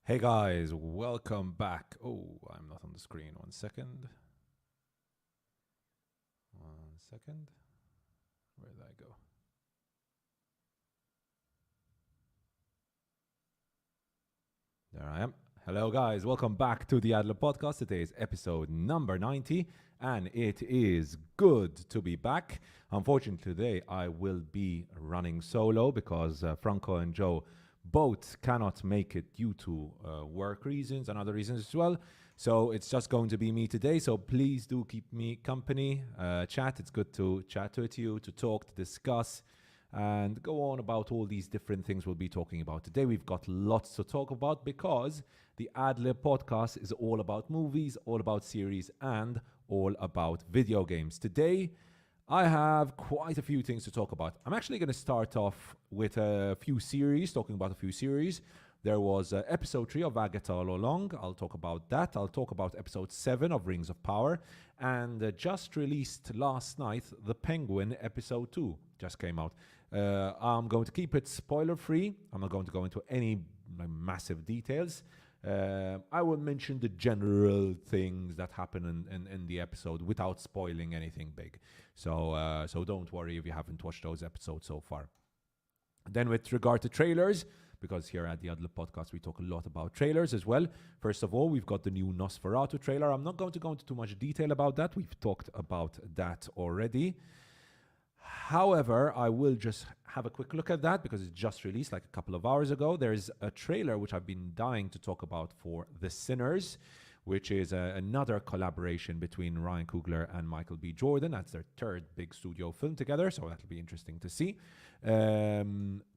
Hey guys, welcome back. Oh, I'm not on the screen. 1 second. 1 second. Where did I go? There I am. Hello guys, welcome back to the Ad Lib Podcast. Today is episode number 90 and it is good to be back. Unfortunately today I will be running solo because Franco and Joe both cannot make it due to work reasons and other reasons as well. So it's just going to be me today. So please do keep me company. Chat. It's good to chat with you, to talk, to discuss, and go on about all these different things we'll be talking about. Today we've got lots to talk about because the Ad Lib podcast is all about movies, all about series, and all about video games. Today I have quite a few things to talk about. I'm actually going to start off with talking about a few series. There was episode 3 of Agatha All Along. I'll talk about that. I'll talk about episode 7 of Rings of Power. And just released last night, The Penguin episode 2 just came out. I'm going to keep it spoiler-free. I'm not going to go into any massive details. I will mention the general things that happen in the episode without spoiling anything big. So don't worry if you haven't watched those episodes so far. Then with regard to trailers, because here at the Ad Lib Podcast we talk a lot about trailers as well. First of all, we've got the new Nosferatu trailer. I'm not going to go into too much detail about that. We've talked about that already. However, I will just have a quick look at that because it's just released like a couple of hours ago. There's a trailer which I've been dying to talk about for The Sinners, which is another collaboration between Ryan Coogler and Michael B. Jordan. That's their third big studio film together, so that'll be interesting to see.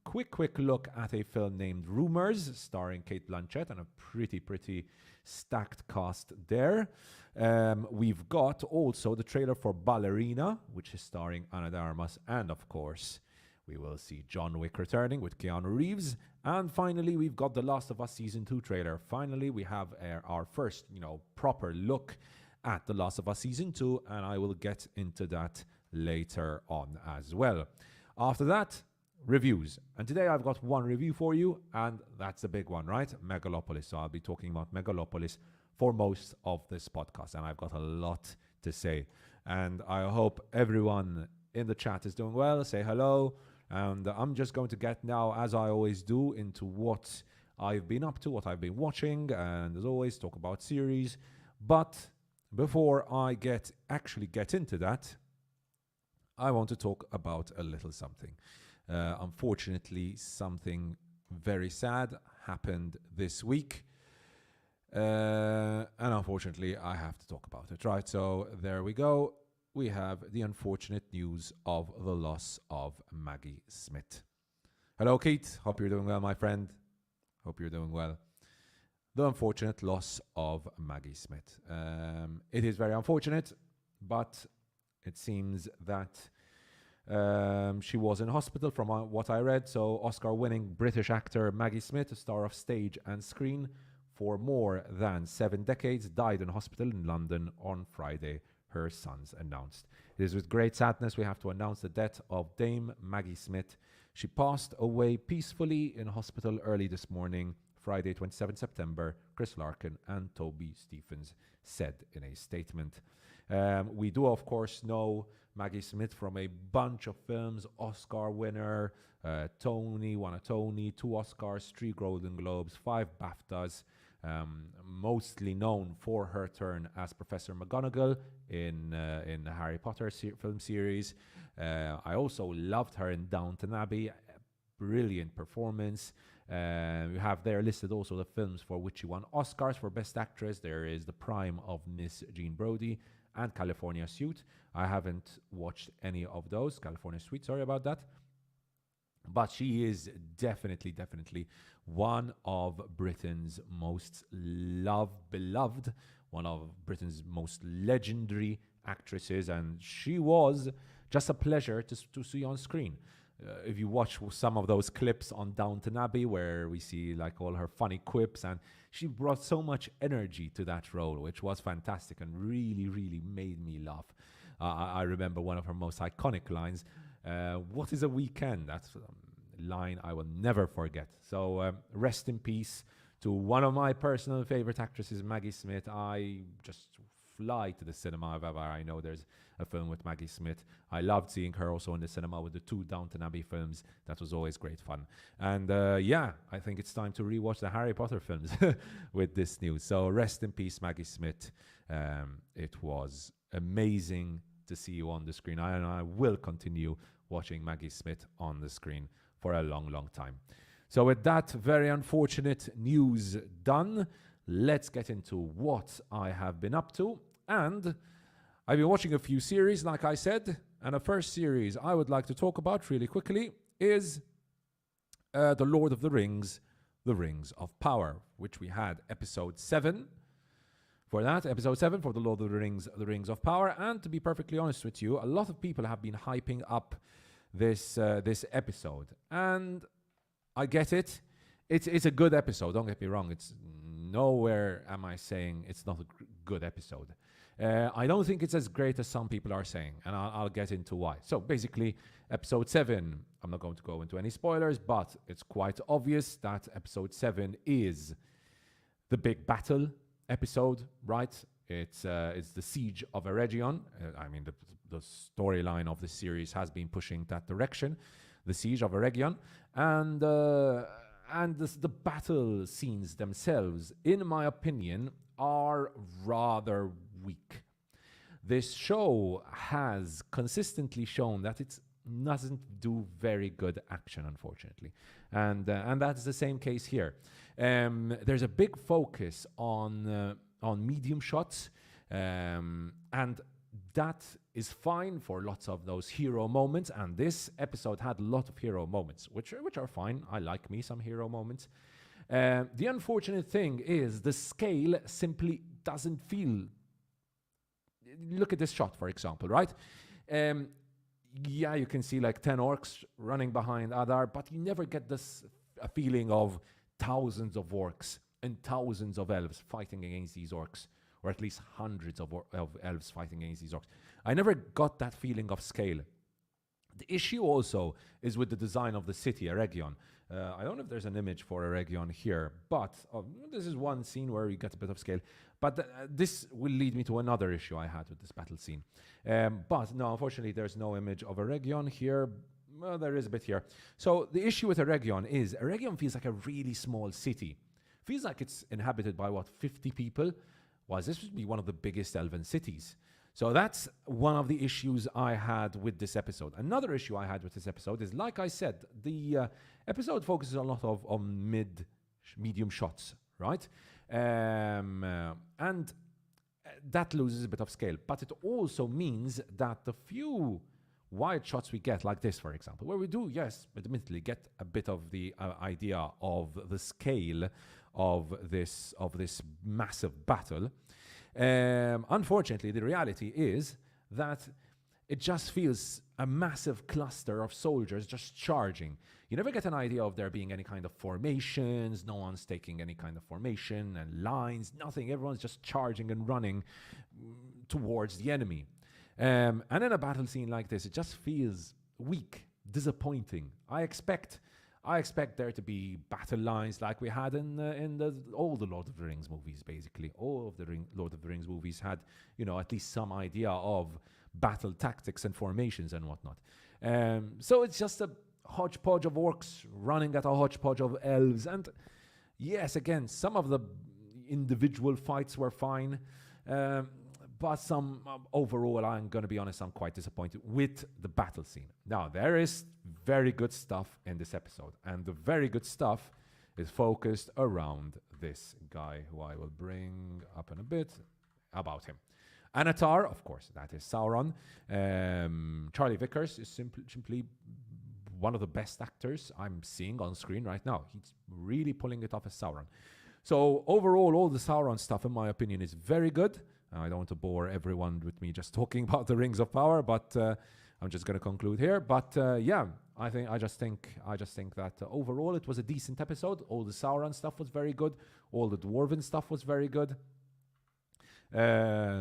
Quick look at a film named Rumours, starring Cate Blanchett, and a pretty stacked cast there. We've got also the trailer for Ballerina, which is starring Armas, and of course, we will see John Wick returning with Keanu Reeves. And finally, we've got The Last of Us Season 2 trailer. Finally, we have our first, proper look at The Last of Us Season 2, and I will get into that later on as well. After that, reviews. And today I've got one review for you, and that's a big one, right? Megalopolis. So I'll be talking about Megalopolis for most of this podcast, and I've got a lot to say. And I hope everyone in the chat is doing well. Say hello. And I'm just going to get now, as I always do, into what I've been up to, what I've been watching, and as always, talk about series. But before I get into that, I want to talk about a little something. Unfortunately, something very sad happened this week. And unfortunately, I have to talk about it, right? So there we go. We have the unfortunate news of the loss of Maggie Smith. Hello, Keith. Hope you're doing well, my friend. Hope you're doing well. The unfortunate loss of Maggie Smith. It is very unfortunate, but it seems that she was in hospital from what I read. So Oscar-winning British actor Maggie Smith, a star of stage and screen for more than 7 decades, died in hospital in London on Friday, her sons announced. It is with great sadness we have to announce the death of Dame Maggie Smith. She passed away peacefully in hospital early this morning, Friday, 27 September, Chris Larkin and Toby Stephens said in a statement. We do, of course, know Maggie Smith from a bunch of films, Oscar winner, won a Tony, 2 Oscars, 3 Golden Globes, 5 BAFTAs, mostly known for her turn as Professor McGonagall in the Harry Potter film series. I also loved her in Downton Abbey. Brilliant performance. We have there listed also the films for which she won Oscars for Best Actress. There is The Prime of Miss Jean Brodie and California Suite. I haven't watched any of those. California Suite, sorry about that. But she is definitely one of Britain's most beloved, one of Britain's most legendary actresses, and she was just a pleasure to see on screen. If you watch some of those clips on Downton Abbey where we see like all her funny quips, and she brought so much energy to that role, which was fantastic and really made me laugh. I remember one of her most iconic lines, what is a weekend? That's a line I will never forget. So rest in peace to one of my personal favorite actresses, Maggie Smith. I just fly to the cinema if ever I know there's a film with Maggie Smith. I loved seeing her also in the cinema with the 2 Downton Abbey films. That was always great fun. And I think it's time to rewatch the Harry Potter films with this news. So rest in peace, Maggie Smith. It was amazing to see you on the screen. I will continue watching Maggie Smith on the screen for a long, long time. So with that very unfortunate news done, let's get into what I have been up to. And I've been watching a few series, like I said. And the first series I would like to talk about really quickly is The Lord of the Rings, The Rings of Power, which we had episode 7. For that, episode 7 for The Lord of the Rings of Power. And to be perfectly honest with you, a lot of people have been hyping up this episode. And I get it. It's a good episode, don't get me wrong. It's nowhere am I saying it's not a good episode. I don't think it's as great as some people are saying, and I'll get into why. So basically, episode 7, I'm not going to go into any spoilers, but it's quite obvious that episode 7 is the big battle episode, right? It's the Siege of Eregion. The storyline of the series has been pushing that direction, the Siege of Eregion, and the battle scenes themselves, in my opinion, are rather weak. This show has consistently shown that it doesn't do very good action, unfortunately, and that's the same case here. There's a big focus on medium shots, and that is fine for lots of those hero moments, and this episode had a lot of hero moments, which are fine. I like me some hero moments. The unfortunate thing is the scale simply doesn't feel... Look at this shot, for example, right? You can see like 10 orcs running behind Adar, but you never get this a feeling of thousands of orcs and thousands of elves fighting against these orcs, or at least hundreds of elves fighting against these orcs. I never got that feeling of scale. The issue also is with the design of the city, Eregion. I don't know if there's an image for Eregion here, but this is one scene where you get a bit of scale. But this will lead me to another issue I had with this battle scene. But no, unfortunately, there's no image of Eregion here. Well, there is a bit here. So the issue with Eregion is Eregion feels like a really small city. Feels like it's inhabited by, 50 people? Well, this would be one of the biggest elven cities. So that's one of the issues I had with this episode. Another issue I had with this episode is, like I said, the episode focuses a lot on medium shots, right? And that loses a bit of scale. But it also means that the few wide shots we get, like this, for example, where we do, yes, admittedly, get a bit of the idea of the scale of this massive battle. Unfortunately, the reality is that it just feels a massive cluster of soldiers just charging. You never get an idea of there being any kind of formations. No one's taking any kind of formation and lines, nothing. Everyone's just charging and running towards the enemy. And in a battle scene like this, it just feels weak, disappointing. I expect there to be battle lines like we had in all the Lord of the Rings movies, basically. All of the Lord of the Rings movies had, at least some idea of battle tactics and formations and whatnot. So it's just a hodgepodge of orcs running at a hodgepodge of elves. And yes, again, some of the individual fights were fine. But some overall, I'm going to be honest, I'm quite disappointed with the battle scene. Now, there is very good stuff in this episode. And the very good stuff is focused around this guy, who I will bring up in a bit, about him. Anatar, of course, that is Sauron. Charlie Vickers is simply one of the best actors I'm seeing on screen right now. He's really pulling it off as Sauron. So overall, all the Sauron stuff, in my opinion, is very good. I don't want to bore everyone with me just talking about the Rings of Power, but I'm just going to conclude here. But I just think that overall it was a decent episode. All the Sauron stuff was very good. All the Dwarven stuff was very good. The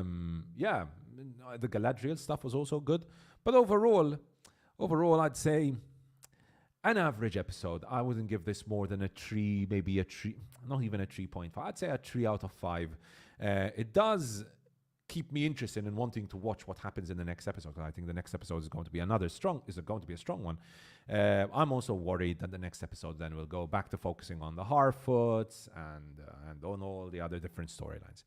Galadriel stuff was also good. But overall, I'd say an average episode. I wouldn't give this more than a 3, maybe a 3, not even a 3.5. I'd say a 3 out of 5. It does keep me interested in wanting to watch what happens in the next episode. I think the next episode is going to be a strong one. I'm also worried that the next episode then will go back to focusing on the Harfoots and on all the other different storylines.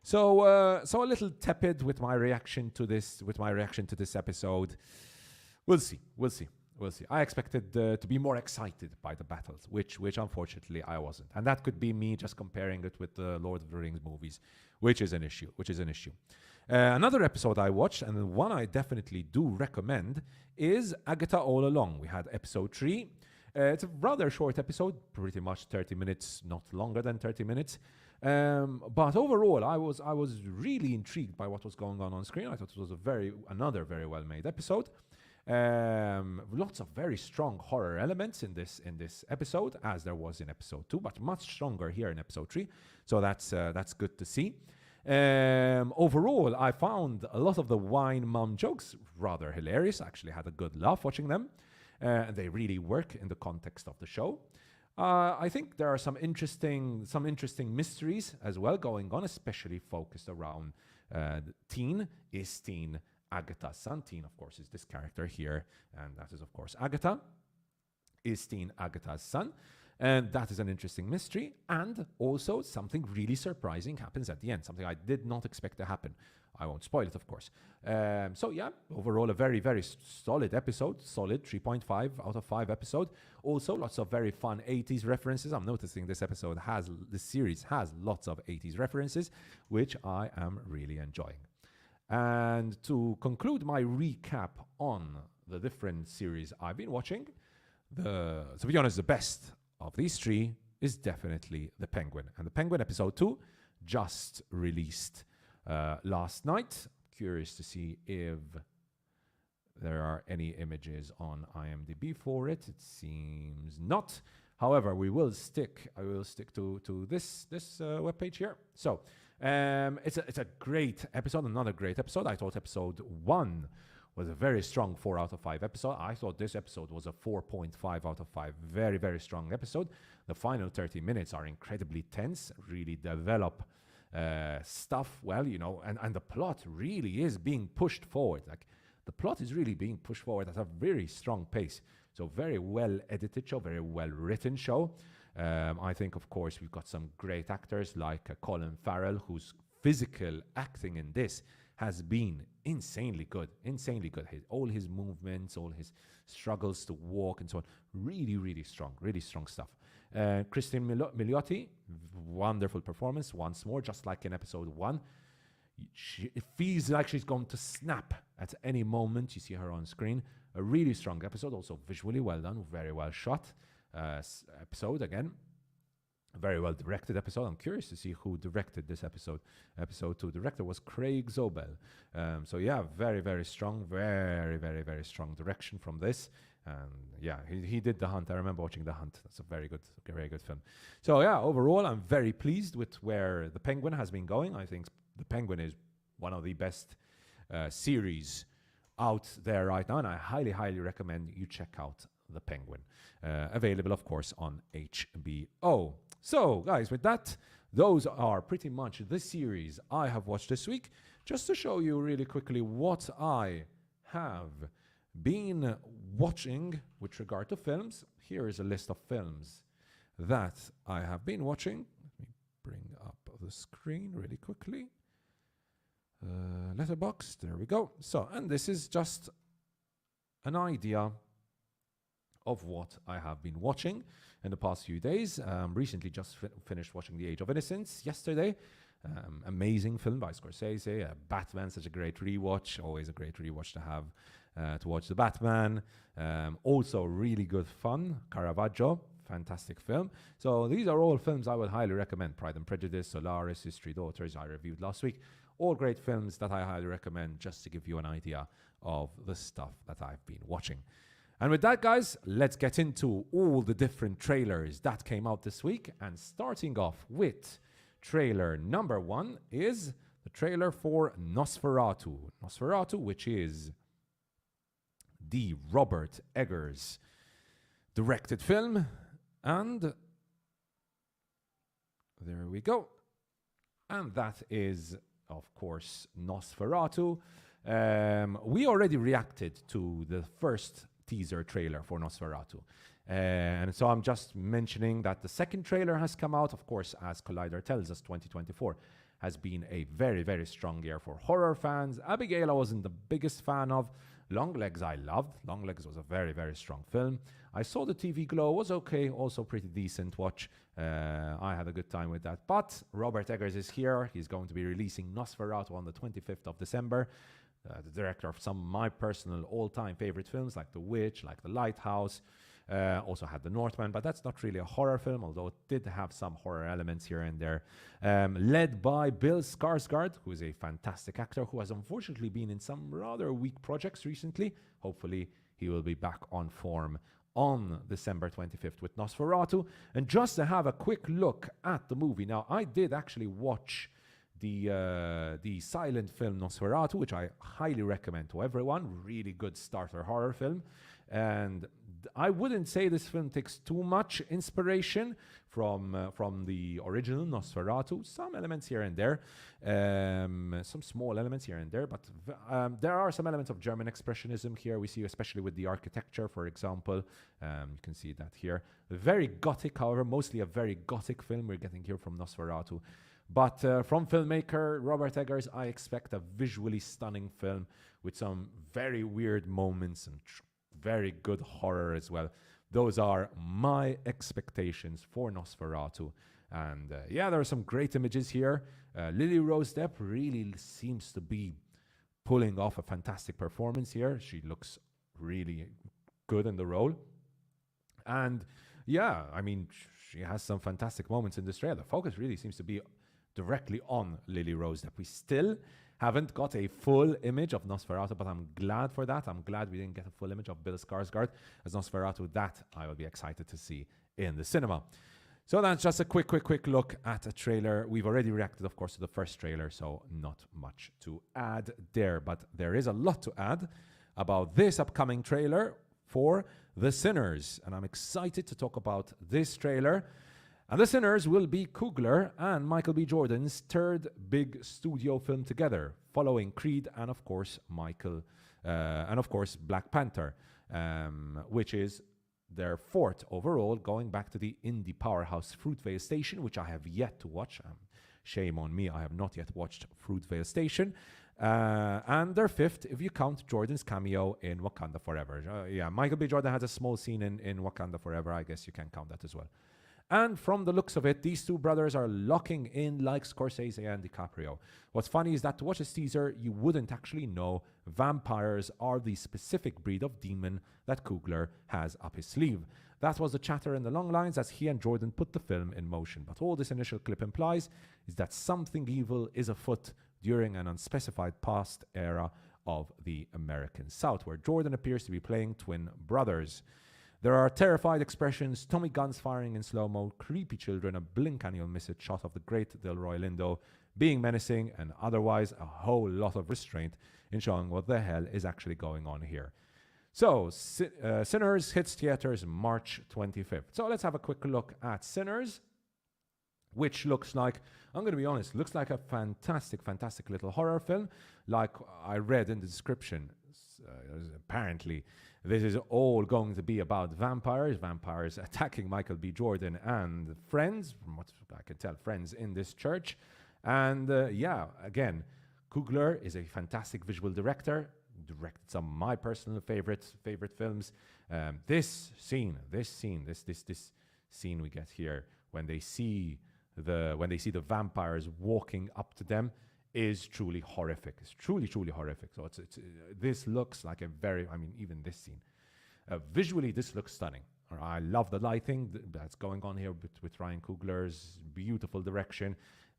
So a little tepid with my reaction to this episode. We'll see. I expected to be more excited by the battles, which unfortunately I wasn't. And that could be me just comparing it with the Lord of the Rings movies, which is an issue. Another episode I watched, and one I definitely do recommend, is Agatha All Along. We had episode 3. It's a rather short episode, pretty much 30 minutes, not longer than 30 minutes. But overall, I was really intrigued by what was going on screen. I thought it was another very well made episode. Lots of very strong horror elements in this episode, as there was in episode 2, but much stronger here in episode 3. So that's good to see. Overall, I found a lot of the wine mum jokes rather hilarious. I actually had a good laugh watching them. They really work in the context of the show. I think there are some interesting mysteries as well going on, especially focused around Teen. Is Teen Agatha's son? Teen, of course, is this character here, and that is, of course, Agatha. Is Teen Agatha's son? And that is an interesting mystery. And also something really surprising happens at the end, something I did not expect to happen. I won't spoil it, of course. So yeah, overall a very, very solid episode. Solid 3.5 out of 5 episode. Also lots of very fun 80s references. I'm noticing this series has lots of 80s references, which I am really enjoying. And to conclude my recap on the different series I've been watching, to be honest, the best of these 3 is definitely The Penguin. And The Penguin episode 2 just released last night. Curious to see if there are any images on IMDb for it. It seems not. However, I will stick to this webpage here. So it's a great episode, another great episode. I thought episode 1 was a very strong 4 out of 5 episode. I thought this episode was a 4.5 out of 5. Very, very strong episode. The final 30 minutes are incredibly tense, really develop stuff well, and the plot really is being pushed forward. Like, the plot is really being pushed forward at a very strong pace. So very well edited show, very well written show. I think, of course, we've got some great actors like Colin Farrell, whose physical acting in this has been insanely good. All his movements, all his struggles to walk and so on, really strong stuff. Christine Milioti, wonderful performance once more, just like in episode 1. It feels like she's going to snap at any moment you see her on screen. A really strong episode, also visually well done, very well shot episode again. A very well directed episode. I'm curious to see who directed this episode. Episode 2 director was Craig Zobel. So yeah, very strong, very strong direction from this. Yeah, he did The Hunt. I remember watching The Hunt. That's a very good film. So yeah, overall, I'm very pleased with where The Penguin has been going. I think The Penguin is one of the best series out there right now, and I highly recommend you check out The Penguin. Available, of course, on HBO. So, guys, with that, those are pretty much the series I have watched this week. Just to show you really quickly what I have been watching with regard to films, here is a list of films that I have been watching. Let me bring up the screen really quickly. Letterboxd, there we go. So, and this is just an idea of what I have been watching in the past few days. Recently just finished watching The Age of Innocence yesterday. Amazing film by Scorsese. Batman, such a great rewatch. Always a great rewatch to have to watch the Batman. Also really good fun. Caravaggio, fantastic film. So these are all films I would highly recommend. Pride and Prejudice, Solaris, History Daughters, I reviewed last week. All great films that I highly recommend, just to give you an idea of the stuff that I've been watching. And with that, guys, let's get into all the different trailers that came out this week. And starting off with trailer number 1 is the trailer for Nosferatu. Nosferatu, which is the Robert Eggers directed film. And there we go. And that is, of course, Nosferatu. We already reacted to the first teaser trailer for Nosferatu. And so I'm just mentioning that the second trailer has come out. Of course, as Collider tells us, 2024 has been a very, very strong year for horror fans. Abigail I wasn't the biggest fan of. Longlegs I loved. Longlegs was a very, very strong film. I saw the TV Glow, was okay, also pretty decent watch. I had a good time with that. But Robert Eggers is here. He's going to be releasing Nosferatu on the 25th of December. The director of some of my personal all-time favorite films like The Witch, like The Lighthouse. Also had The Northman, but that's not really a horror film, although it did have some horror elements here and there. Led by Bill Skarsgård, who is a fantastic actor who has unfortunately been in some rather weak projects recently. Hopefully he will be back on form on December 25th with Nosferatu. And just to have a quick look at the movie. Now, I did actually watch the silent film Nosferatu, which I highly recommend to everyone. Really good starter horror film. And I wouldn't say this film takes too much inspiration from the original Nosferatu. Some elements here and there, some small elements here and there, but there are some elements of German expressionism here. We see, especially with the architecture, for example. You can see that here. Very gothic, however, mostly a very gothic film we're getting here from Nosferatu. But from filmmaker Robert Eggers, I expect a visually stunning film with some very weird moments and very good horror as well. Those are my expectations for Nosferatu. And yeah, there are some great images here. Lily Rose Depp really seems to be pulling off a fantastic performance here. She looks really good in the role. And yeah, I mean, she has some fantastic moments in this trailer. The focus really seems to be directly on Lily Rose Depp. We still haven't got a full image of Nosferatu, but I'm glad for that. I'm glad we didn't get a full image of Bill Skarsgård as Nosferatu. That I will be excited to see in the cinema. So that's just a quick look at a trailer. We've already reacted, of course, to the first trailer, so not much to add there. But there is a lot to add about this upcoming trailer for The Sinners. And I'm excited to talk about this trailer. And The Sinners will be Coogler and Michael B. Jordan's third big studio film together, following Creed and of course Black Panther, which is their fourth overall, going back to the indie powerhouse Fruitvale Station, which I have yet to watch. Shame on me, I have not yet watched Fruitvale Station. And their fifth, if you count Jordan's cameo in Wakanda Forever. Yeah, Michael B. Jordan has a small scene in Wakanda Forever. I guess you can count that as well. And from the looks of it, these two brothers are locking in like Scorsese and DiCaprio. What's funny is that to watch this teaser, you wouldn't actually know vampires are the specific breed of demon that Coogler has up his sleeve. That was the chatter in the long lines as he and Jordan put the film in motion. But all this initial clip implies is that something evil is afoot during an unspecified past era of the American South, where Jordan appears to be playing twin brothers. There are terrified expressions, Tommy guns firing in slow-mo, creepy children, a blink and you'll miss it shot of the great Delroy Lindo being menacing, and otherwise a whole lot of restraint in showing what the hell is actually going on here. So, Sinners hits theaters March 25th. So let's have a quick look at Sinners, which looks like, I'm going to be honest, looks like a fantastic little horror film. Like I read in the description, apparently this is all going to be about vampires attacking Michael B. Jordan and friends, from what I can tell, friends in this church. And yeah, again, Coogler is a fantastic visual director, directed some of my personal favorite films. This scene we get here when they see the vampires walking up to them is truly horrific. It's truly horrific. So this looks like a very, I mean, even this scene. Visually, this looks stunning. I love the lighting that's going on here with Ryan Coogler's beautiful direction.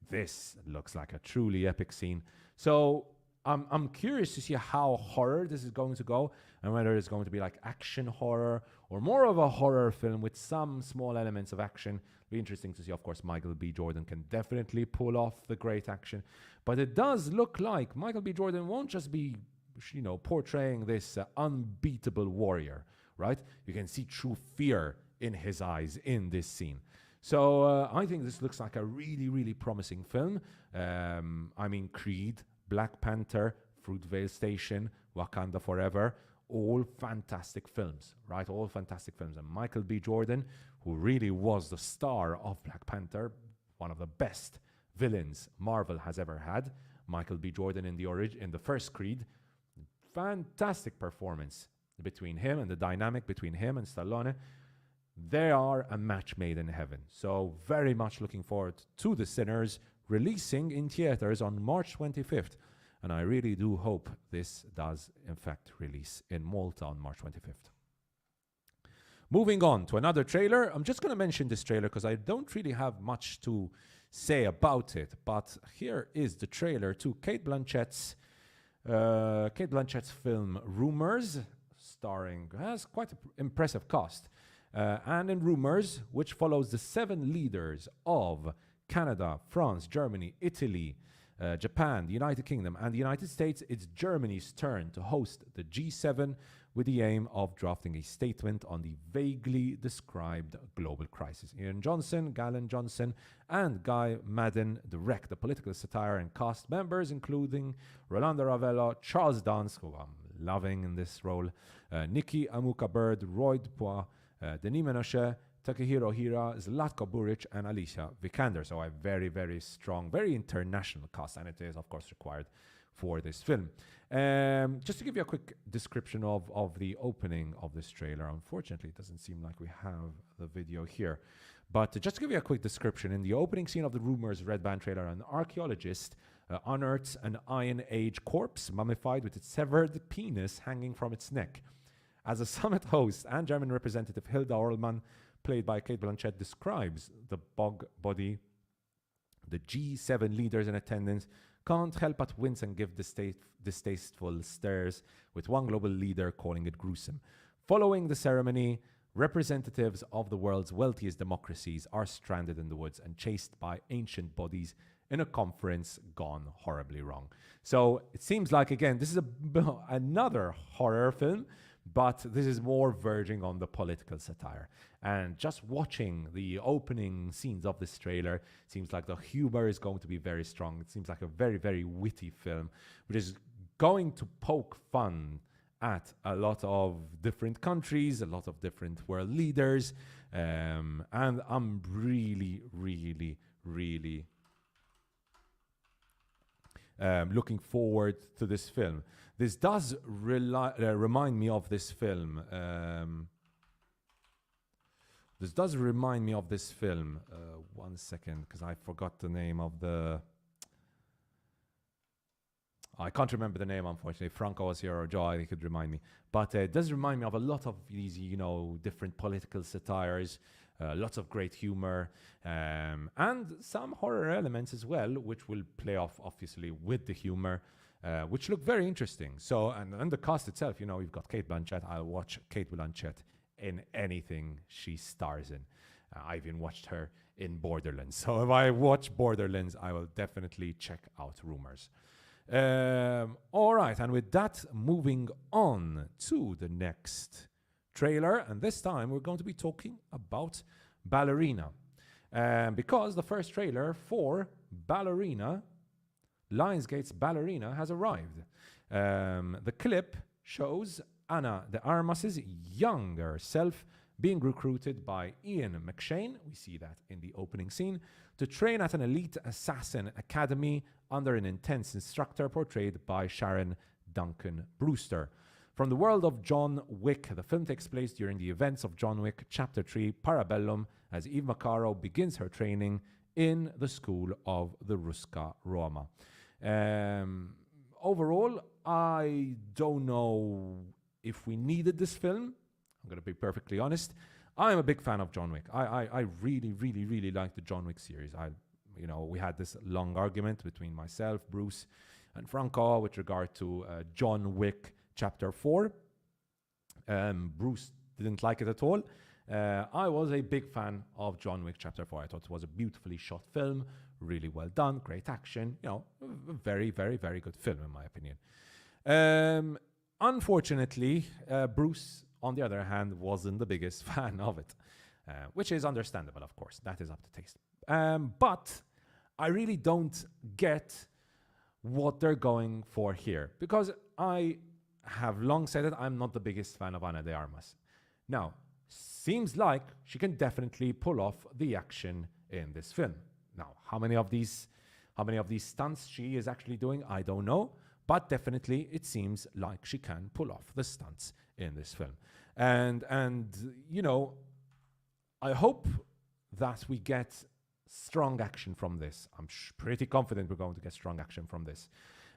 This looks like a truly epic scene. So I'm curious to see how horror this is going to go, and whether it's going to be like action horror or more of a horror film with some small elements of action. Be interesting to see. Of course, Michael B. Jordan can definitely pull off the great action, but it does look like Michael B. Jordan won't just be, portraying this unbeatable warrior. right? You can see true fear in his eyes in this scene. So I think this looks like a really, really promising film. I mean, Creed, Black Panther, Fruitvale Station, Wakanda Forever, all fantastic films, right? All fantastic films. And Michael B. Jordan, who really was the star of Black Panther, one of the best villains Marvel has ever had. Michael B. Jordan in the first Creed, fantastic performance between him and the dynamic between him and Stallone. They are a match made in heaven. So very much looking forward to The Sinners releasing in theaters on March 25th. And I really do hope this does, in fact, release in Malta on March 25th. Moving on to another trailer. I'm just going to mention this trailer because I don't really have much to say about it. But here is the trailer to Cate Blanchett's film Rumours, has quite an impressive cast. And in Rumours, which follows the 7 leaders of Canada, France, Germany, Italy, Japan, the United Kingdom, and the United States, it's Germany's turn to host the G7 with the aim of drafting a statement on the vaguely described global crisis. Ian Johnson, Galen Johnson, and Guy Madden direct the political satire, and cast members including Rolando Ravello, Charles Dance, who I'm loving in this role, Nikki Amuka-Bird, Roy Dupois, Denis Menochet, Takehiro Hira, Zlatko Buric, and Alicia Vikander. So a very, very strong, very international cast, and it is, of course, required for this film. Just to give you a quick description of the opening of this trailer. Unfortunately, it doesn't seem like we have the video here. But just to give you a quick description, in the opening scene of the Rumours Red Band trailer, an archaeologist unearths an Iron Age corpse mummified with its severed penis hanging from its neck. As a summit host and German representative Hilda Orlmann, played by Cate Blanchett, describes the bog body, the G7 leaders in attendance can't help but wince and give distasteful stares, with one global leader calling it gruesome. Following the ceremony, representatives of the world's wealthiest democracies are stranded in the woods and chased by ancient bodies in a conference gone horribly wrong. So it seems like, again, this is another horror film, but this is more verging on the political satire. And just watching the opening scenes of this trailer, seems like the humor is going to be very strong. It seems like a very, very witty film, which is going to poke fun at a lot of different countries, a lot of different world leaders. And I'm really, really, really looking forward to this film. This does remind me of this film. One second, because I forgot the name of the... I can't remember the name, unfortunately. Franco was here, or Joe, he could remind me. But it does remind me of a lot of these, different political satires, lots of great humor, and some horror elements as well, which will play off, obviously, with the humor, which look very interesting. So, and the cast itself, you've got Cate Blanchett. I'll watch Cate Blanchett in anything she stars in. I even watched her in Borderlands. So if I watch Borderlands, I will definitely check out Rumours. All right, and with that, moving on to the next trailer, and this time we're going to be talking about Ballerina, because the first trailer for Ballerina, Lionsgate's Ballerina, has arrived. The clip shows Anna de Armas's younger self being recruited by Ian McShane, we see that in the opening scene, to train at an elite assassin academy under an intense instructor portrayed by Sharon Duncan Brewster. From the world of John Wick, the film takes place during the events of John Wick Chapter 3 Parabellum, as Eve Macaro begins her training in the school of the Ruska Roma. Overall, I don't know if we needed this film. I'm going to be perfectly honest. I'm a big fan of John Wick. I really, really, really like the John Wick series. We had this long argument between myself, Bruce, and Franco with regard to John Wick Chapter 4. Bruce didn't like it at all. I was a big fan of John Wick Chapter 4. I thought it was a beautifully shot film, really well done, great action. A very, very, very good film in my opinion. Unfortunately, Bruce on the other hand, wasn't the biggest fan of it, which is understandable, of course. That is up to taste. But I really don't get what they're going for here, because I have long said that I'm not the biggest fan of Ana de Armas. Now, seems like she can definitely pull off the action in this film. Now, how many of these stunts she is actually doing, I don't know, but definitely it seems like she can pull off the stunts in this film. And you know, I hope that we get strong action from this. I'm pretty confident we're going to get strong action from this.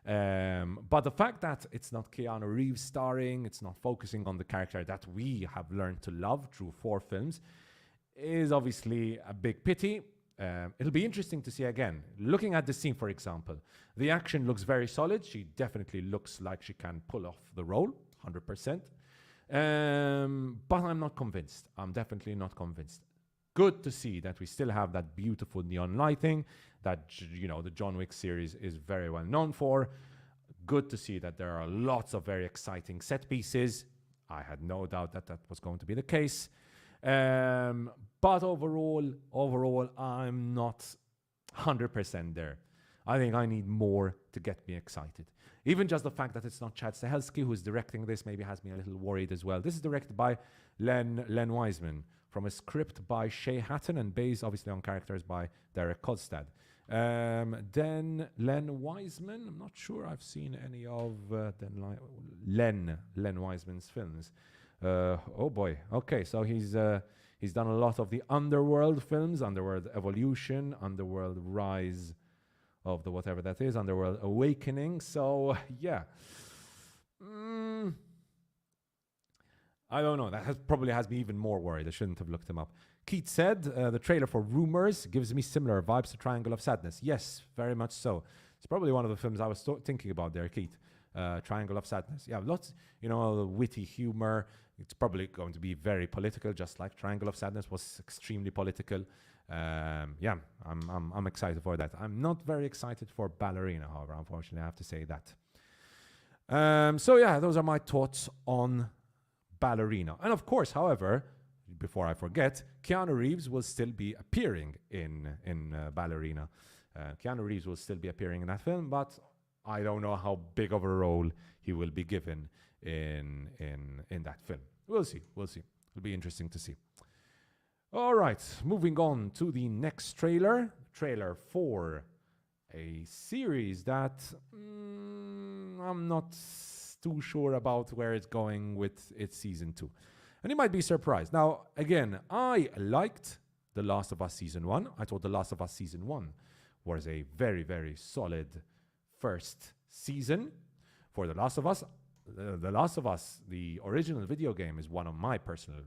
But the fact that it's not Keanu Reeves starring, it's not focusing on the character that we have learned to love through 4 films, is obviously a big pity. It'll be interesting to see again. Looking at the scene, for example, the action looks very solid. She definitely looks like she can pull off the role, 100%. But I'm not convinced. I'm definitely not convinced. Good to see that we still have that beautiful neon lighting that, you know, the John Wick series is very well known for. Good to see that there are lots of very exciting set pieces. I had no doubt that that was going to be the case. But overall, I'm not 100% there. I think I need more to get me excited. Even just the fact that it's not Chad Stahelski who's directing this maybe has me a little worried as well. This is directed by Len Wiseman, from a script by Shay Hatton and based obviously on characters by Derek Kolstad. Then Len Wiseman, I'm not sure I've seen any of Len Wiseman's films. Oh boy, okay, so he's done a lot of the Underworld films, Underworld Evolution, Underworld Rise of the whatever that is, Underworld Awakening. So yeah, I don't know. That probably has me even more worried. I shouldn't have looked him up. Keith said, the trailer for Rumours gives me similar vibes to Triangle of Sadness. Yes, very much so. It's probably one of the films I was thinking about there, Keith. Triangle of Sadness. Yeah, lots, you know, witty humor. It's probably going to be very political, just like Triangle of Sadness was extremely political. Yeah, I'm excited for that. I'm not very excited for Ballerina, however, unfortunately, I have to say that. So yeah, those are my thoughts on Ballerina. And of course, however, before I forget, Keanu Reeves will still be appearing in Ballerina. Keanu Reeves will still be appearing in that film, but I don't know how big of a role he will be given in that film. We'll see. It'll be interesting to see. All right, moving on to the next trailer for a series that I'm not too sure about where it's going with its season 2. And you might be surprised. Now, again, I liked The Last of Us Season 1. I thought The Last of Us Season 1 was a very, very solid first season for The Last of Us. The Last of Us, the original video game, is one of my personal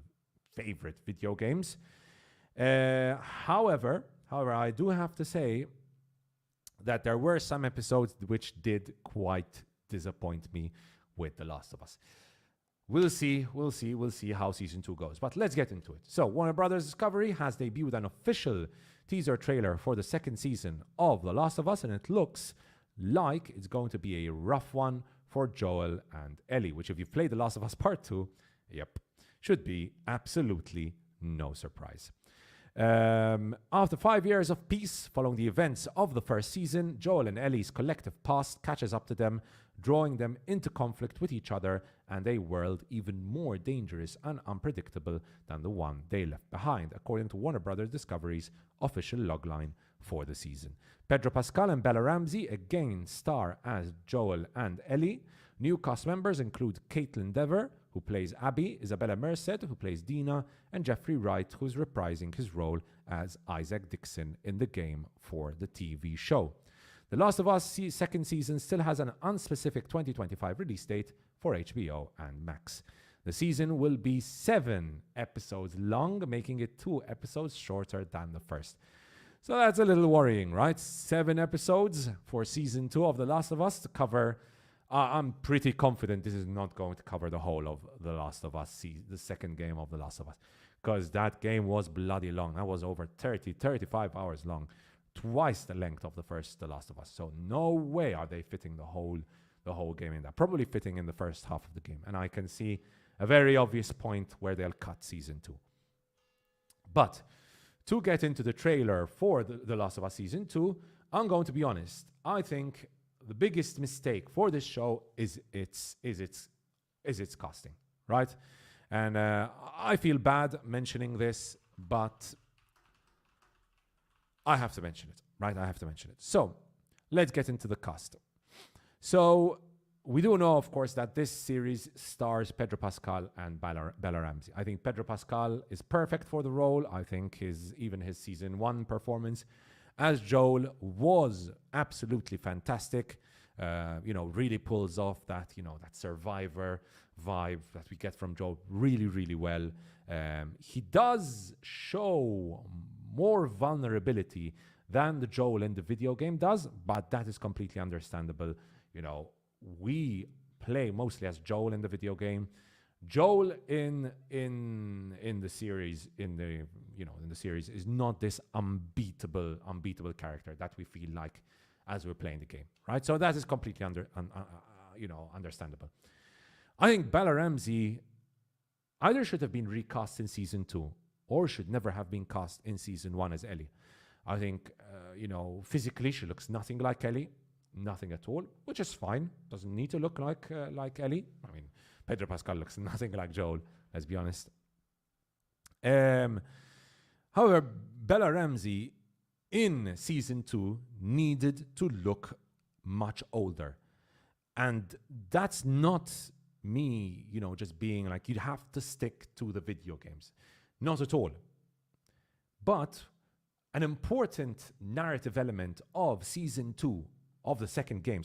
favorite video games. However, I do have to say that there were some episodes which did quite disappoint me with The Last of Us. We'll see how season 2 goes. But let's get into it. So, Warner Brothers Discovery has debuted an official teaser trailer for the second season of The Last of Us, and it looks like it's going to be a rough one for Joel and Ellie, which if you've played The Last of Us Part 2, yep, should be absolutely no surprise. After 5 years of peace following the events of the first season, Joel and Ellie's collective past catches up to them, drawing them into conflict with each other and a world even more dangerous and unpredictable than the one they left behind, according to Warner Brothers Discovery's official logline for the season. Pedro Pascal and Bella Ramsey again star as Joel and Ellie. New cast members include Caitlin Dever, who plays Abby, Isabella Merced, who plays Dina, and Jeffrey Wright, who's reprising his role as Isaac Dixon in the game for the TV show. The Last of Us second season still has an unspecific 2025 release date for HBO and Max. The season will be 7 episodes long, making it 2 episodes shorter than the first. So that's a little worrying, right? 7 episodes for season 2 of The Last of Us to cover. I'm pretty confident this is not going to cover the whole of The Last of Us, the second game of The Last of Us, because that game was bloody long. That was over 35 hours long, twice the length of the first The Last of Us. So no way are they fitting the whole game in that. Probably fitting in the first half of the game. And I can see a very obvious point where they'll cut season 2. But to get into the trailer for the Last of Us season 2, I'm going to be honest. I think the biggest mistake for this show is its casting, right? And I feel bad mentioning this, but I have to mention it, right? I have to mention it. So let's get into the cast. So we do know, of course, that this series stars Pedro Pascal and Bella Ramsey. I think Pedro Pascal is perfect for the role. I think his season 1 performance as Joel was absolutely fantastic. Really pulls off that, that survivor vibe that we get from Joel really, really well. He does show more vulnerability than the Joel in the video game does, but that is completely understandable. We play mostly as Joel in the video game. Joel in the series in the series is not this unbeatable character that we feel like as we're playing the game, right? So that is completely understandable. I think Bella Ramsey either should have been recast in season 2 or should never have been cast in season 1 as Ellie. I think physically she looks nothing like Ellie. Nothing at all, which is fine. Doesn't need to look like Ellie. I mean, Pedro Pascal looks nothing like Joel, let's be honest. However, Bella Ramsey in season 2 needed to look much older. And that's not me, just being like, you have to stick to the video games. Not at all. But an important narrative element of season 2 of the second game,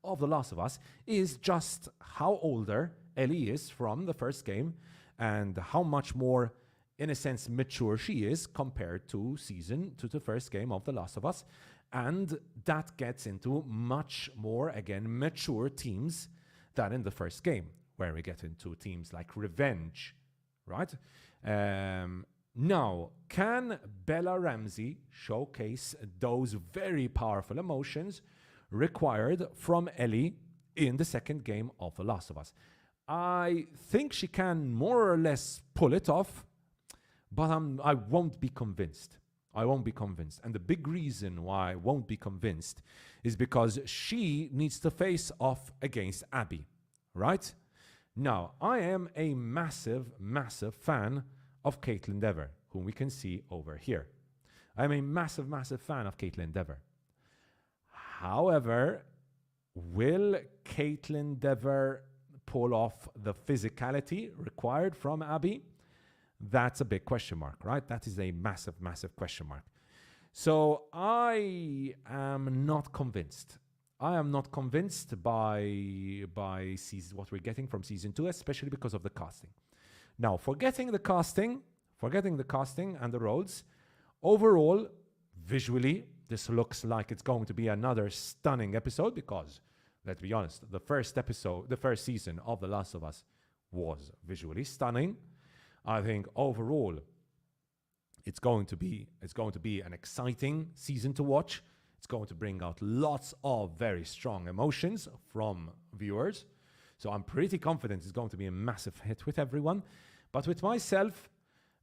of The Last of Us, is just how older Ellie is from the first game and how much more, in a sense, mature she is compared to the first game of The Last of Us. And that gets into much more, again, mature themes than in the first game, where we get into themes like revenge, right? Now, can Bella Ramsey showcase those very powerful emotions required from Ellie in the second game of The Last of Us? I think she can more or less pull it off, but I won't be convinced. And the big reason why I won't be convinced is because she needs to face off against Abby, right? Now, I am a massive, massive fan of Caitlin Dever, whom we can see over here. I'm a massive, massive fan of Caitlin Dever. However, will Caitlin Dever pull off the physicality required from Abby? That's a big question mark, right? That is a massive, massive question mark. So I am not convinced. I am not convinced by what we're getting from season 2, especially because of the casting. Now, forgetting the casting and the roles, overall, visually, this looks like it's going to be another stunning episode because, let's be honest, the first season of The Last of Us was visually stunning. I think overall, it's going to be an exciting season to watch. It's going to bring out lots of very strong emotions from viewers. So I'm pretty confident it's going to be a massive hit with everyone. But with myself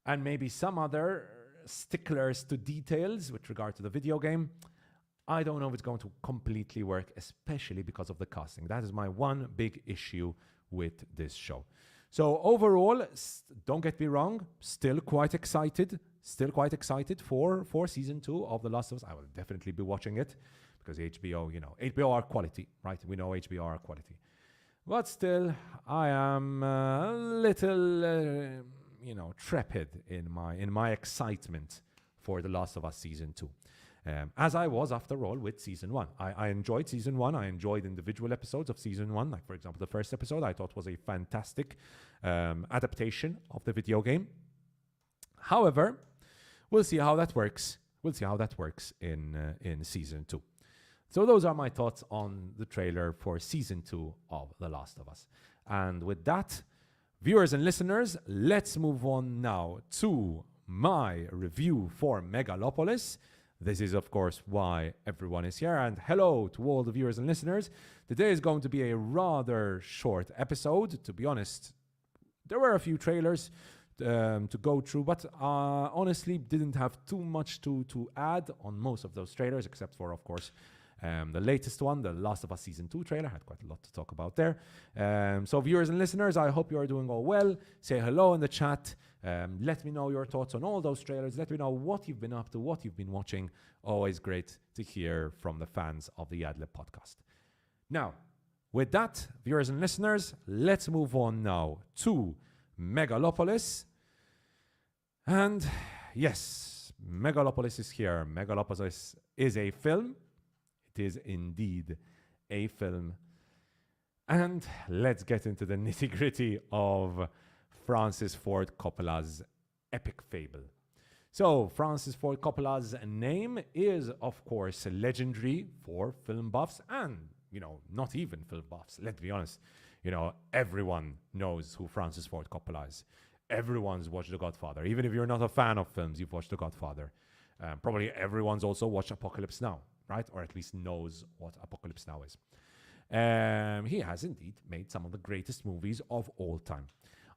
and maybe some other sticklers to details with regard to the video game, I don't know if it's going to completely work, especially because of the casting. That is my one big issue with this show. So overall, don't get me wrong, still quite excited for season 2 of The Last of Us. I will definitely be watching it because HBO, HBO are quality, right? We know HBO are quality. But still, I am a little, trepid in my excitement for The Last of Us season 2. As I was, after all, with season 1. I enjoyed season 1. I enjoyed individual episodes of season 1. Like, for example, the first episode I thought was a fantastic adaptation of the video game. However, we'll see how that works. In season 2. So those are my thoughts on the trailer for season 2 of The Last of Us. And with that, viewers and listeners, let's move on now to my review for Megalopolis. This is, of course, why everyone is here. And hello to all the viewers and listeners. Today is going to be a rather short episode. To be honest, There were a few trailers to go through, but honestly didn't have too much to add on most of those trailers, except for, of course, the latest one, the Last of Us Season 2 trailer. Had quite a lot to talk about there. So viewers and listeners, I hope you are doing all well. Say hello in the chat. Let me know your thoughts on all those trailers. Let me know what you've been up to, what you've been watching. Always great to hear from the fans of the Ad Lib Podcast. Now, with that, viewers and listeners, let's move on now to Megalopolis. And yes, Megalopolis is here. Megalopolis is a film. It is indeed a film. And let's get into the nitty-gritty of Francis Ford Coppola's epic fable. So, Francis Ford Coppola's name is, of course, legendary for film buffs and, not even film buffs. Let's be honest. Everyone knows who Francis Ford Coppola is. Everyone's watched The Godfather. Even if you're not a fan of films, you've watched The Godfather. Probably everyone's also watched Apocalypse Now, right? Or at least knows what Apocalypse Now is. He has indeed made some of the greatest movies of all time.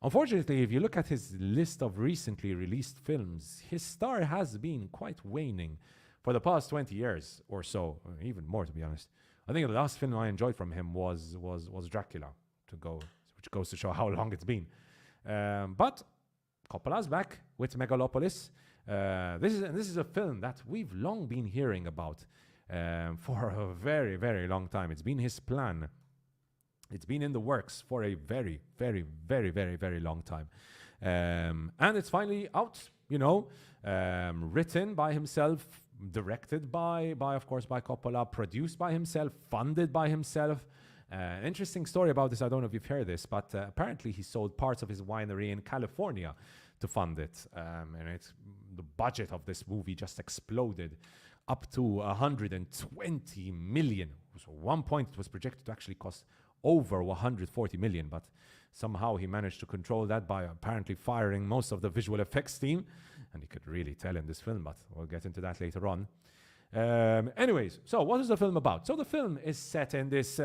Unfortunately, if you look at his list of recently released films, his star has been quite waning for the past 20 years or so, even more to be honest. I think the last film I enjoyed from him was Dracula, which goes to show how long it's been. But Coppola's back with Megalopolis. This is a film that we've long been hearing about for a very, very long time. It's been his plan. It's been in the works for a very, very, very, very, very long time. And it's finally out, written by himself, directed by Coppola, produced by himself, funded by himself. An interesting story about this, I don't know if you've heard this, but apparently he sold parts of his winery in California to fund it. And the budget of this movie just exploded up to 120 million. So at one point it was projected to actually cost over 140 million, but somehow he managed to control that by apparently firing most of the visual effects team. And you could really tell in this film, but we'll get into that later on. Anyways, so what is the film about? So the film is set in this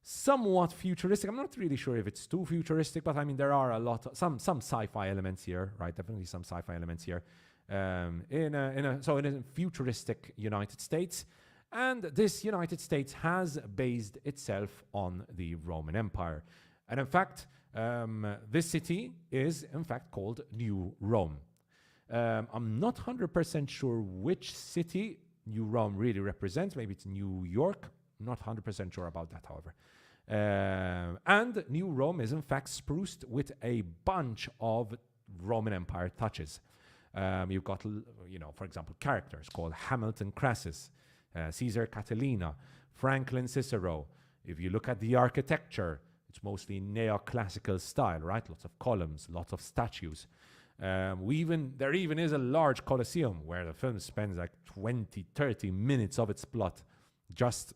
somewhat futuristic. I'm not really sure if it's too futuristic, but I mean, there are some sci-fi elements here, right? Definitely some sci-fi elements here. In a futuristic United States. And this United States has based itself on the Roman Empire. And in fact, this city is in fact called New Rome. I'm not 100% sure which city New Rome really represents. Maybe it's New York. I'm not 100% sure about that, however. And New Rome is in fact spruced with a bunch of Roman Empire touches. You've got, for example, characters called Hamilton Crassus, Caesar Catalina, Franklin Cicero. If you look at the architecture, it's mostly neoclassical style, right? Lots of columns, lots of statues. There even is a large Colosseum where the film spends like 20, 30 minutes of its plot just,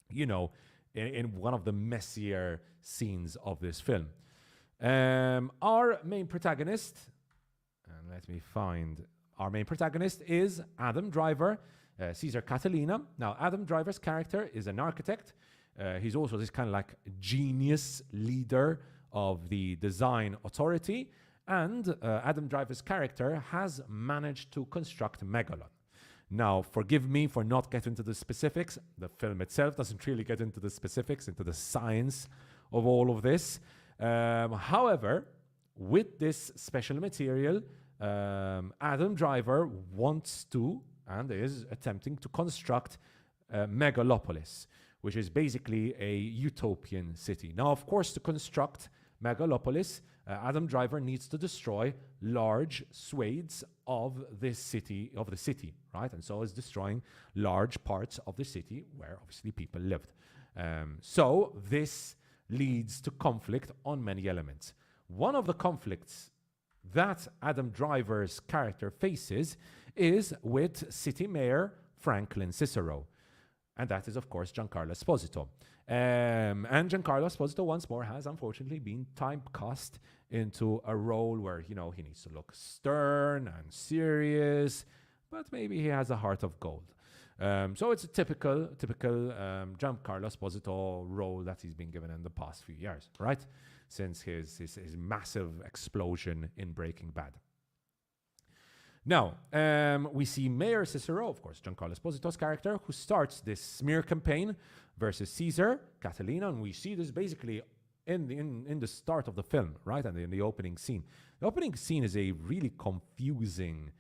in one of the messier scenes of this film. Our main protagonist, our main protagonist is Adam Driver, Caesar Catalina. Now, Adam Driver's character is an architect. He's also this kind of like genius leader of the design authority. And Adam Driver's character has managed to construct Megalon. Now, forgive me for not getting into the specifics. The film itself doesn't really get into the specifics, into the science of all of this. However, with this special material, Adam Driver wants to and is attempting to construct Megalopolis, which is basically a utopian city. Now, of course, to construct Megalopolis, Adam Driver needs to destroy large swathes of the city, right? And so is destroying large parts of the city where obviously people lived. So this leads to conflict on many elements. One of the conflicts that Adam Driver's character faces is with city mayor Franklin Cicero. And that is, of course, Giancarlo Esposito. And Giancarlo Esposito, once more, has unfortunately been typecast into a role where, he needs to look stern and serious, but maybe he has a heart of gold. So it's a typical Giancarlo Esposito role that he's been given in the past few years, right? since his massive explosion in Breaking Bad. Now, we see Mayor Cicero, of course, Giancarlo Esposito's character, who starts this smear campaign versus Caesar, Catalina, and we see this basically in the start of the film, right, and in the opening scene. The opening scene is a really confusing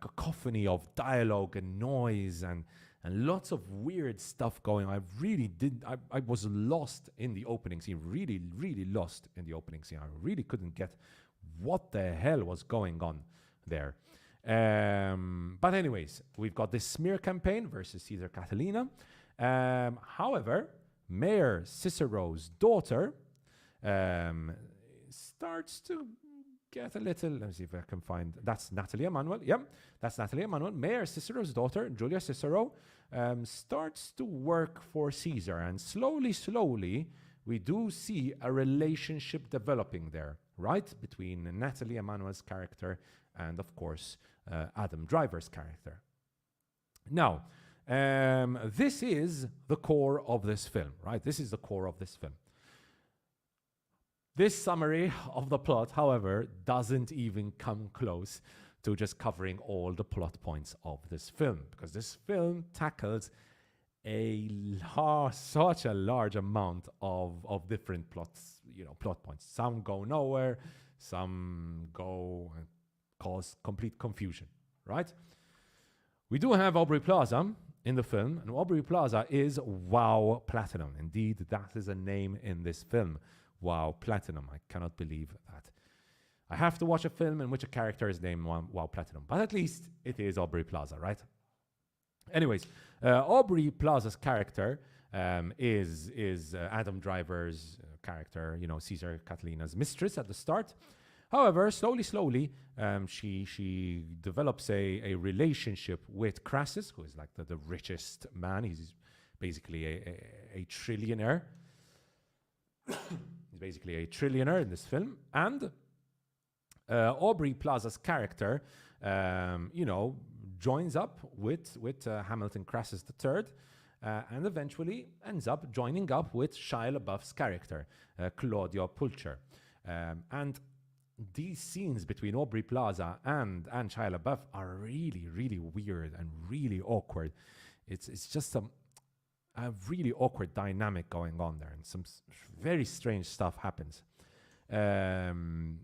cacophony of dialogue and noise and lots of weird stuff going on. I was lost in the opening scene, really, really lost in the opening scene. I really couldn't get what the hell was going on there. But anyways, we've got this smear campaign versus Caesar Catalina. However, Mayor Cicero's daughter starts to get a little, let me see if I can find, that's Nathalie Emmanuel. Yep, that's Nathalie Emmanuel. Mayor Cicero's daughter, Julia Cicero, starts to work for Caesar. And slowly, we do see a relationship developing there, right? Between Nathalie Emmanuel's character and, of course, Adam Driver's character. Now, this is the core of this film, right? This is the core of this film. This summary of the plot, however, doesn't even come close to just covering all the plot points of this film, because this film tackles such a large amount of different plot points. Some go nowhere, some go and cause complete confusion, right? We do have Aubrey Plaza in the film, and Aubrey Plaza is Wow Platinum. Indeed, that is a name in this film. Wow Platinum. I cannot believe that. I have to watch a film in which a character is named Wow Platinum, but at least it is Aubrey Plaza, right? Anyways, Aubrey Plaza's character is Adam Driver's character, Caesar Catalina's mistress at the start. However, slowly, she develops a relationship with Crassus, who is like the richest man. He's basically a trillionaire. He's basically a trillionaire in this film. And Aubrey Plaza's character, joins up with Hamilton Crassus III, and eventually ends up joining up with Shia LaBeouf's character, Claudio Pulcher. And these scenes between Aubrey Plaza and Shia LaBeouf are really, really weird and really awkward. It's just a really awkward dynamic going on there, and some very strange stuff happens. And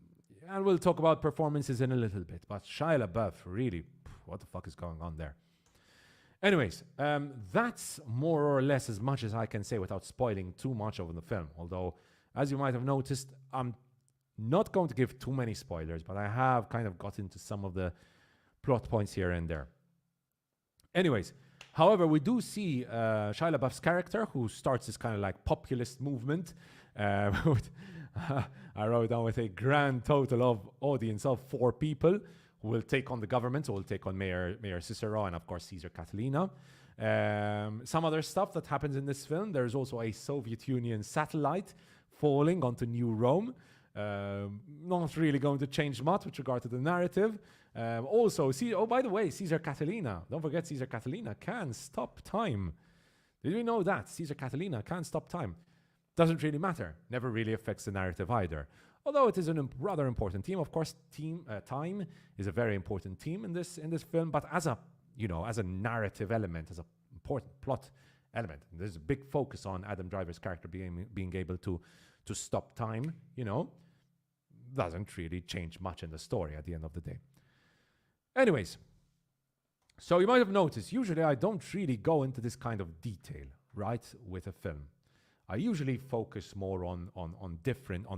we'll talk about performances in a little bit, but Shia LaBeouf, really, what the fuck is going on there? Anyways, that's more or less as much as I can say without spoiling too much of the film. Although, as you might have noticed, I'm not going to give too many spoilers, but I have kind of got into some of the plot points here and there. Anyways, however, we do see Shia LaBeouf's character, who starts this kind of like populist movement. I wrote down with a grand total of audience of 4 people who will take on the government, who will take on Mayor Cicero and, of course, Caesar Catalina. Some other stuff that happens in this film. There's also a Soviet Union satellite falling onto New Rome. Not really going to change much with regard to the narrative. By the way, Caesar Catalina. Don't forget, Caesar Catalina can stop time. Did we know that? Caesar Catalina can stop time. Doesn't really matter. Never really affects the narrative either. Although it is a rather important theme. Of course, time is a very important theme in this film. But as a narrative element, as an important plot element, there's a big focus on Adam Driver's character being able to stop time. Doesn't really change much in the story at the end of the day. Anyways, so you might have noticed, usually I don't really go into this kind of detail, right, with a film. I usually focus more on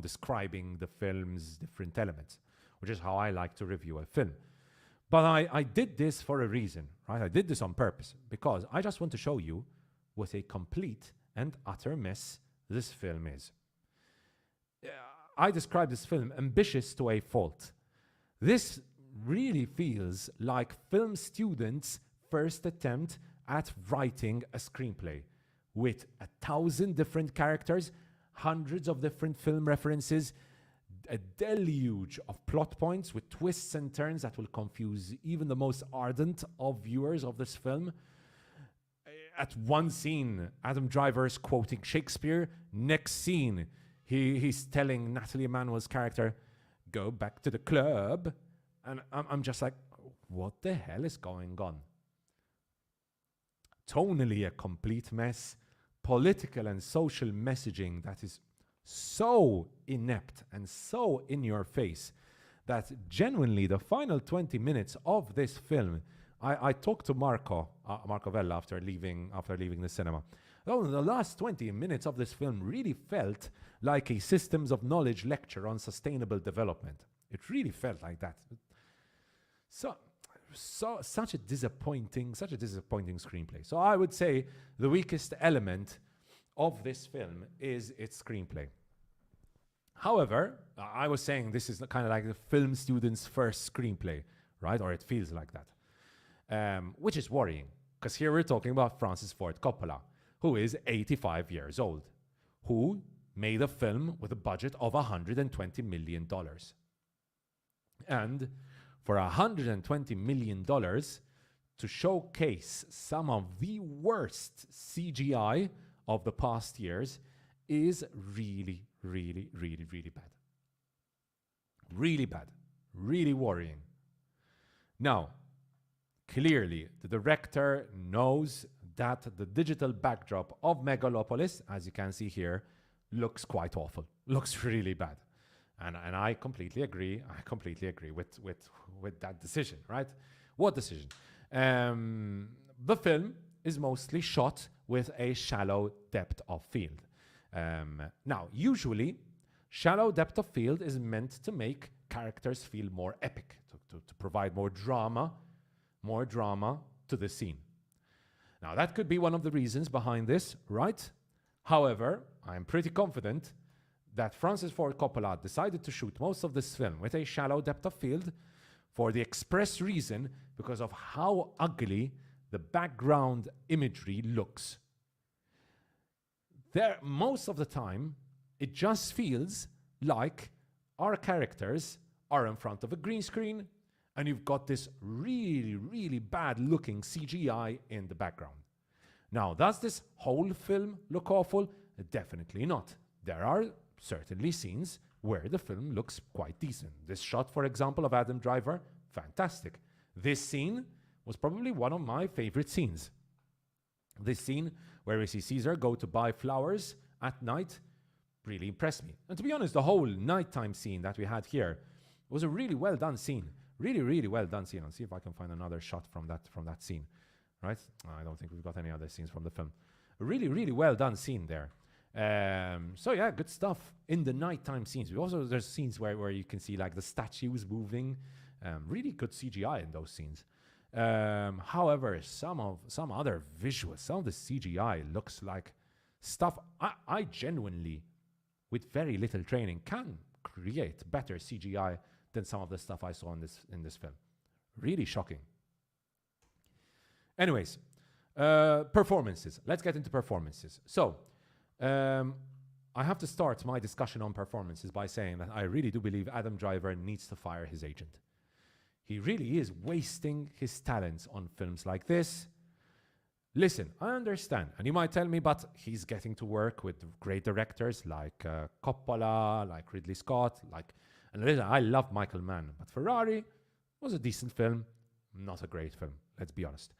describing the film's different elements, which is how I like to review a film. But I did this for a reason, right? I did this on purpose, because I just want to show you what a complete and utter mess this film is. I describe this film ambitious to a fault. This really feels like film students' first attempt at writing a screenplay with 1,000 different characters, hundreds of different film references, a deluge of plot points with twists and turns that will confuse even the most ardent of viewers of this film. At one scene, Adam Driver's quoting Shakespeare. Next scene, he's telling Nathalie Emmanuel's character, go back to the club. And I'm just like, what the hell is going on? Tonally a complete mess. Political and social messaging that is so inept and so in your face that genuinely the final 20 minutes of this film, I talked to Marco Vella after leaving the cinema. Oh, the last 20 minutes of this film really felt like a systems of knowledge lecture on sustainable development. It really felt like that. So such a disappointing screenplay. So I would say the weakest element of this film is its screenplay. However, I was saying this is kind of like the film student's first screenplay, right? Or it feels like that, which is worrying because here we're talking about Francis Ford Coppola, who is 85 years old, who made a film with a budget of $120 million. And for $120 million to showcase some of the worst CGI of the past years is really, really, really, really bad. Really bad. Really worrying. Now, clearly, the director knows that the digital backdrop of Megalopolis, as you can see here, looks quite awful. Looks really bad. And I completely agree. I completely agree with that decision, right? What decision? The film is mostly shot with a shallow depth of field. Now, usually, shallow depth of field is meant to make characters feel more epic, to provide more drama to the scene. Now, that could be one of the reasons behind this, right? However, I'm pretty confident that Francis Ford Coppola decided to shoot most of this film with a shallow depth of field for the express reason because of how ugly the background imagery looks. There, most of the time, it just feels like our characters are in front of a green screen and you've got this really, really bad looking CGI in the background. Now, does this whole film look awful? Definitely not. There are certainly scenes where the film looks quite decent. This shot, for example, of Adam Driver, fantastic. This scene was probably one of my favorite scenes. This scene where we see Caesar go to buy flowers at night really impressed me. And to be honest, the whole nighttime scene that we had here was a really well done scene. Really, really well done scene. I'll see if I can find another shot from that scene. Right? I don't think we've got any other scenes from the film. A really, really well done scene there. So yeah, good stuff in the nighttime scenes. There's scenes where you can see like the statues moving. Really good CGI in those scenes. However, some other visuals, some of the CGI looks like stuff I genuinely, with very little training, can create better CGI than some of the stuff I saw in this film. Really shocking. Anyways, performances. Let's get into performances. So, I have to start my discussion on performances by saying that I really do believe Adam Driver needs to fire his agent. He really is wasting his talents on films like this. Listen, I understand. And you might tell me, but he's getting to work with great directors like Coppola, like Ridley Scott, and listen, I love Michael Mann, but Ferrari was a decent film, not a great film, let's be honest.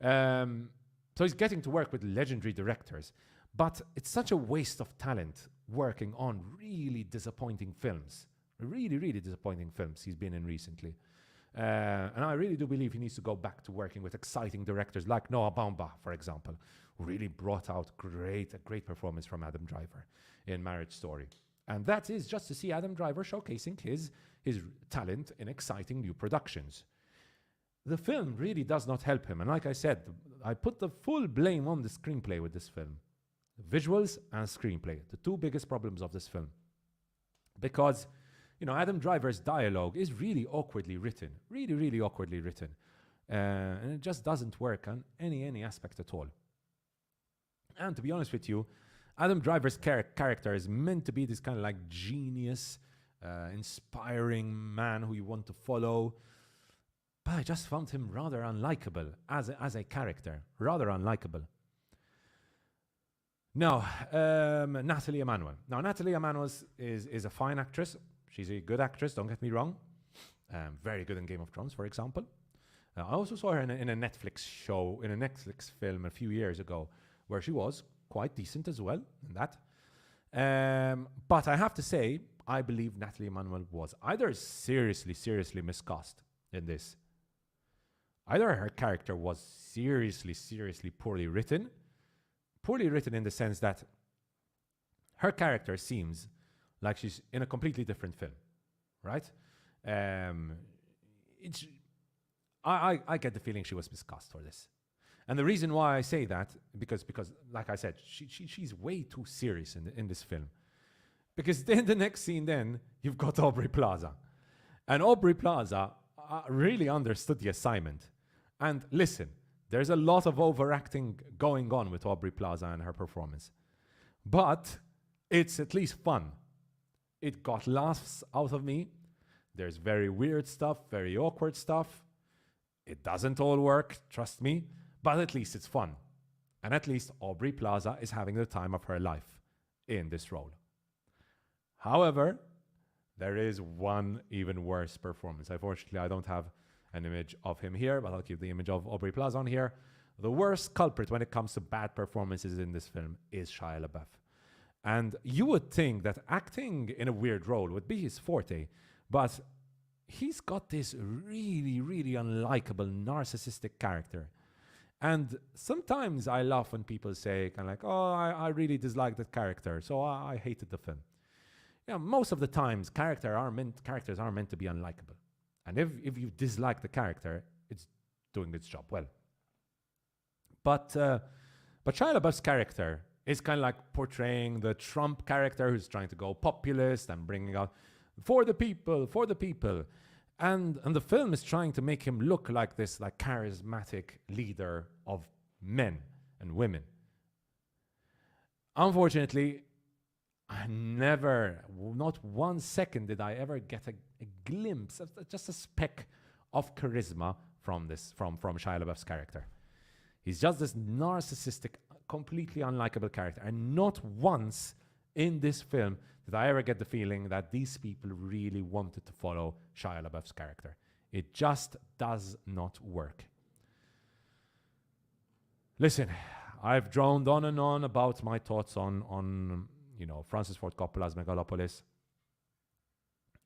So he's getting to work with legendary directors, but it's such a waste of talent working on really disappointing films. Really, really disappointing films he's been in recently. And I really do believe he needs to go back to working with exciting directors like Noah Baumbach, for example, who really brought out a great performance from Adam Driver in Marriage Story. And that is just to see Adam Driver showcasing his talent in exciting new productions. The film really does not help him. And like I said, I put the full blame on the screenplay with this film. Visuals and screenplay, the two biggest problems of this film. Because, Adam Driver's dialogue is really awkwardly written. Really, really awkwardly written. And it just doesn't work on any aspect at all. And to be honest with you, Adam Driver's character is meant to be this kind of like genius, inspiring man who you want to follow. But I just found him rather unlikable as a character. Rather unlikable. No, Nathalie Emmanuel. Now, Nathalie Emmanuel is a fine actress. She's a good actress, don't get me wrong. Very good in Game of Thrones, for example. I also saw her in a Netflix show, in a Netflix film a few years ago, where she was quite decent as well in that. But I have to say, I believe Nathalie Emmanuel was either seriously miscast in this. Either her character was seriously poorly written. Poorly written in the sense that her character seems like she's in a completely different film, right? I get the feeling she was miscast for this. And the reason why I say that, because like I said, she's way too serious in this film. Because then the next scene then, you've got Aubrey Plaza. And Aubrey Plaza really understood the assignment. And listen, there's a lot of overacting going on with Aubrey Plaza and her performance. But it's at least fun. It got laughs out of me. There's very weird stuff, very awkward stuff. It doesn't all work, trust me, but at least it's fun. And at least Aubrey Plaza is having the time of her life in this role. However, there is one even worse performance. Unfortunately, I don't have an image of him here, but I'll keep the image of Aubrey Plaza on here. The worst culprit when it comes to bad performances in this film is Shia LaBeouf. And you would think that acting in a weird role would be his forte, but he's got this really unlikable narcissistic character. And sometimes I laugh when people say kind of like, oh, I really dislike that character, so I hated the film. Yeah, most of the times characters are meant to be unlikable. And if you dislike the character, it's doing its job well. But Shia LaBeouf's character is kind of like portraying the Trump character who's trying to go populist and bringing out for the people. And the film is trying to make him look like this like charismatic leader of men and women. Unfortunately, not 1 second did I ever get a glimpse of just a speck of charisma from Shia LaBeouf's character. He's just this narcissistic, completely unlikable character. And not once in this film did I ever get the feeling that these people really wanted to follow Shia LaBeouf's character. It just does not work. Listen, I've droned on and on about my thoughts on Francis Ford Coppola's Megalopolis.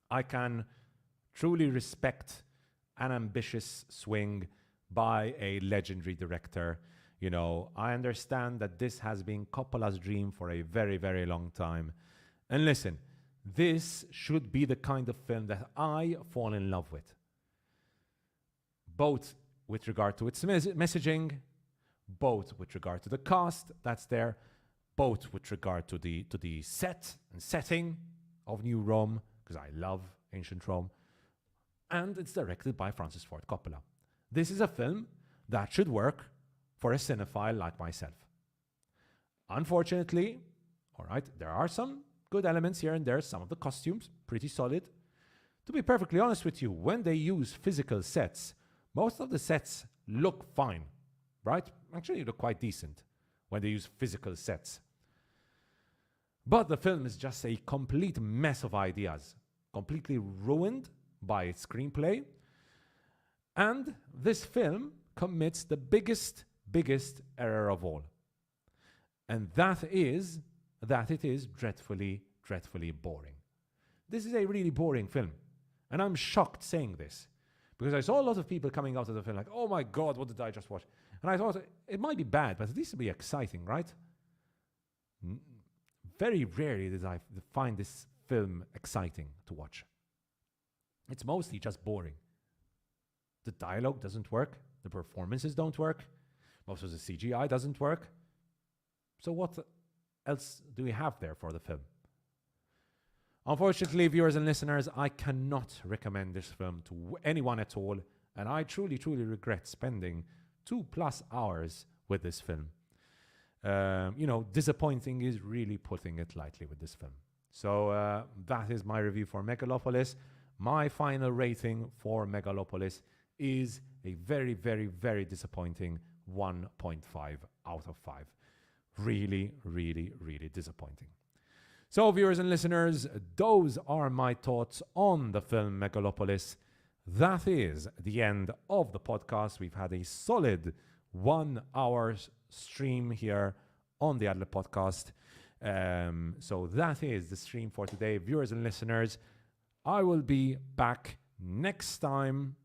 I can truly respect an ambitious swing by a legendary director. I understand that this has been Coppola's dream for a very long time. And listen, this should be the kind of film that I fall in love with. Both with regard to its messaging, both with regard to the cast that's there, both with regard to the set and setting of New Rome, because I love ancient Rome, and it's directed by Francis Ford Coppola. This is a film that should work for a cinephile like myself. Unfortunately, all right, there are some good elements here and there, some of the costumes, pretty solid. To be perfectly honest with you, when they use physical sets, most of the sets look fine, right? Actually, look quite decent when they use physical sets. But the film is just a complete mess of ideas, completely ruined by its screenplay. And this film commits the biggest error of all. And that is that it is dreadfully boring. This is a really boring film. And I'm shocked saying this, because I saw a lot of people coming out of the film like, oh my God, what did I just watch? And I thought it might be bad, but at least it'll be exciting, right? Very rarely did I find this film exciting to watch. It's mostly just boring. The dialogue doesn't work. The performances don't work. Most of the CGI doesn't work. So what else do we have there for the film? Unfortunately, viewers and listeners, I cannot recommend this film to anyone at all, and I truly regret spending 2+ hours with this film. Disappointing is really putting it lightly with this film. So that is my review for Megalopolis. My final rating for Megalopolis is a very disappointing 1.5 out of 5. Really, really, really disappointing. So, viewers and listeners, those are my thoughts on the film Megalopolis. That is the end of the podcast. We've had a solid 1 hour stream here on the Ad Lib Podcast. So that is the stream for today. Viewers and listeners, I will be back next time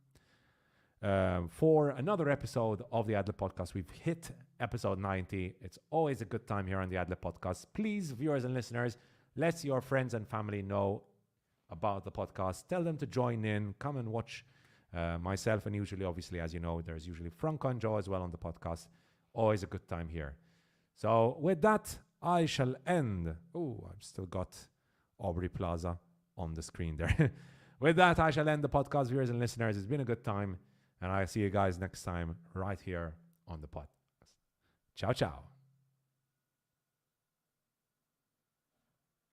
for another episode of the Ad Lib Podcast. We've hit episode 90. It's always a good time here on the Ad Lib Podcast. Please, viewers and listeners, let your friends and family know about the podcast. Tell them to join in. Come and watch myself. And usually, obviously, as you know, there's usually Franco and Joe as well on the podcast. Always a good time here. So with that, I shall end. Oh, I've still got Aubrey Plaza on the screen there. With that, I shall end the podcast, viewers and listeners. It's been a good time. And I'll see you guys next time right here on the podcast. Ciao, ciao.